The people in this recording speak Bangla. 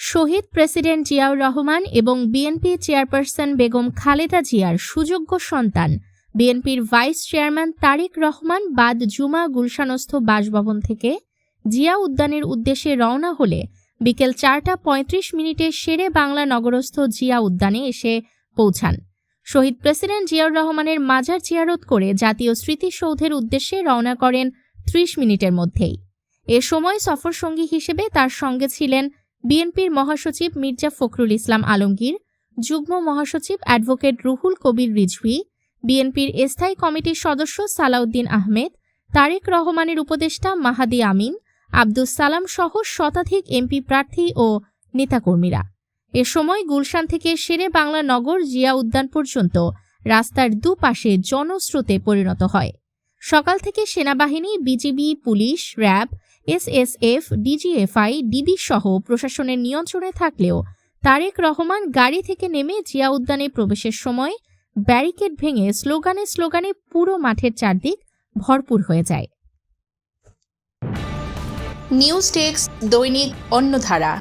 শহীদ প্রেসিডেন্ট জিয়াউর রহমান এবং বিএনপি চেয়ারপারসন বেগম খালেদা জিয়ার সুযোগ্য সন্তান বিএনপির ভাইস চেয়ারম্যান তারেক রহমান বাদ জুমা গুলশানস্থ বাসভবন থেকে জিয়া উদ্যানের উদ্দেশ্যে রওনা হলে বিকেল 4:35 শেরে বাংলা নগরস্থ জিয়া উদ্যানে এসে পৌঁছান। শহীদ প্রেসিডেন্ট জিয়াউর রহমানের মাজার জিয়ারত করে জাতীয় স্মৃতিসৌধের উদ্দেশ্যে রওনা করেন 30 মিনিটের মধ্যেই। এ সময় সফরসঙ্গী হিসেবে তার সঙ্গে ছিলেন বিএনপির মহাসচিব মির্জা ফখরুল ইসলাম আলমগীর, যুগ্ম মহাসচিব অ্যাডভোকেট রুহুল কবির রিজভী, বিএনপির স্থায়ী কমিটির সদস্য সালাউদ্দিন আহমেদ, তারেক রহমানের উপদেষ্টা মাহাদি আমিন, আব্দুস সালাম সহ শতাধিক এমপি প্রার্থী ও নেতাকর্মীরা। এ সময় গুলশান থেকে শেরে বাংলা নগর জিয়া উদ্যান পর্যন্ত রাস্তার দুপাশে জনস্রোতে পরিণত হয়। সকাল থেকে সেনাবাহিনী, BGB, police, RAB, SSF, DGFI, DB সহ প্রশাসনের নিয়ন্ত্রণে থাকলেও তারেক রহমান গাড়ি থেকে নেমে জিয়া উদ্যানে প্রবেশের সময় ব্যারিকেড ভেঙে স্লোগানে পুরো মাঠের চারদিক ভরপুর হয়ে যায়। নিউজ ডেস্ক, দৈনিক অন্যধারা।